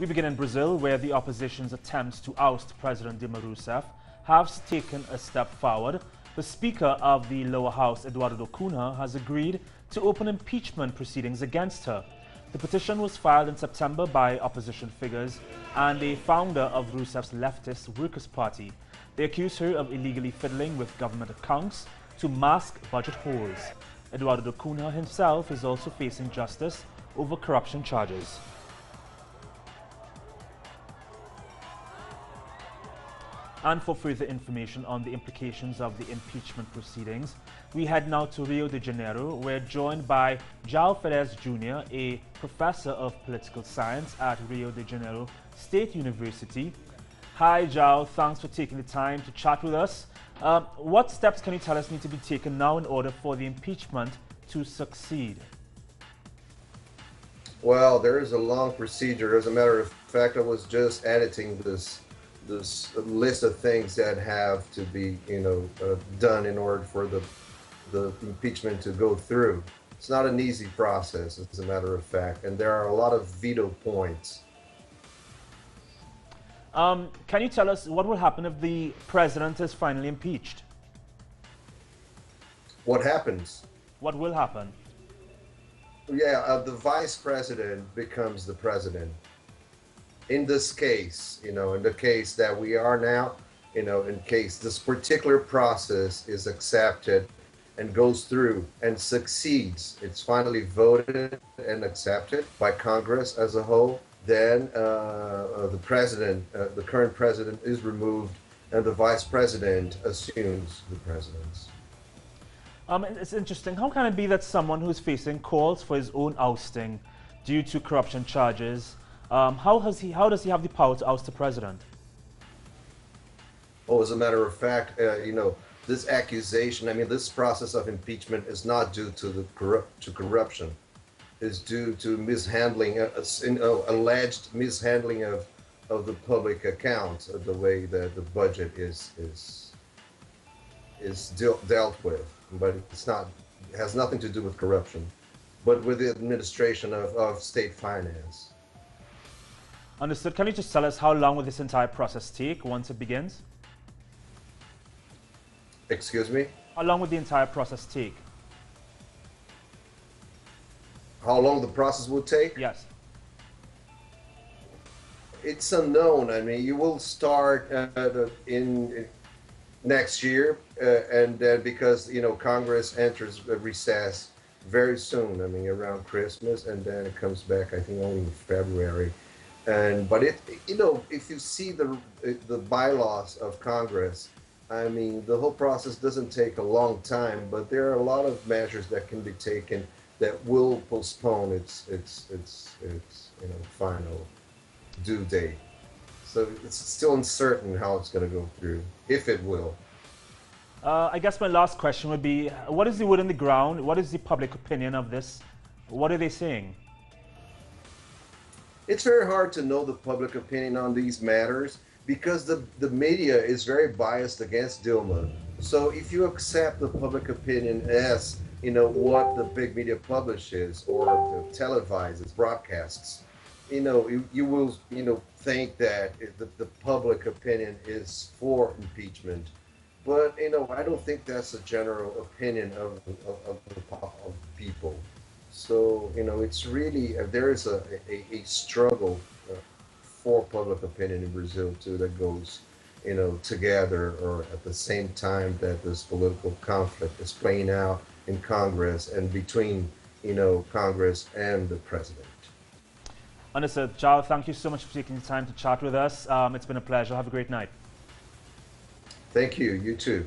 We begin in Brazil, where the opposition's attempts to oust President Dilma Rousseff have taken a step forward. The Speaker of the lower house, Eduardo Cunha, has agreed to open impeachment proceedings against her. The petition was filed in September by opposition figures and a founder of Rousseff's leftist Workers' Party. They accuse her of illegally fiddling with government accounts to mask budget holes. Eduardo Cunha himself is also facing justice over corruption charges. And for further information on the implications of the impeachment proceedings, we head now to Rio de Janeiro. We're joined by Feres Jr., a professor of political science at Rio de Janeiro State University. Hi, João. Thanks for taking the time to chat with us. What steps can you tell us need to be taken now in order for the impeachment to succeed? Well, there is a long procedure. As a matter of fact, I was just editing this list of things that have to be, done in order for the impeachment to go through. It's not an easy process, as a matter of fact, and there are a lot of veto points. Can you tell us what will happen if the president is finally impeached? What happens? What will happen? Yeah, the vice president becomes the president. In this case, in the case that we are now, in case this particular process is accepted and goes through and succeeds, it's finally voted and accepted by Congress as a whole, then the current president is removed and the vice president assumes the presidency. It's interesting. How can it be that someone who's facing calls for his own ousting due to corruption charges, how does he have the power to oust the president? Oh, as a matter of fact, this accusation, this process of impeachment is not due to corruption. It's due to mishandling, alleged mishandling of the public accounts, of the way that the budget is dealt with. But it has nothing to do with corruption, but with the administration of state finance. Understood. Can you just tell us how long will this entire process take once it begins? Excuse me? How long will the entire process take? How long the process will take? Yes. It's unknown. You will start in next year, and then because Congress enters a recess very soon. Around Christmas, and then it comes back. I think only in February. But if you see the bylaws of Congress, the whole process doesn't take a long time, but there are a lot of measures that can be taken that will postpone its final due date. So it's still uncertain how it's going to go through, if it will. I guess my last question would be, what is the word on the ground? What is the public opinion of this? What are they saying? It's very hard to know the public opinion on these matters because the media is very biased against Dilma. So if you accept the public opinion as, what the big media publishes or televises, broadcasts, you will, think that the public opinion is for impeachment. But, I don't think that's a general opinion of people. So, it's really, there is a struggle for public opinion in Brazil, too, that goes, together or at the same time that this political conflict is playing out in Congress and between, Congress and the president. Understood. João, thank you so much for taking the time to chat with us. It's been a pleasure. Have a great night. Thank you. You too.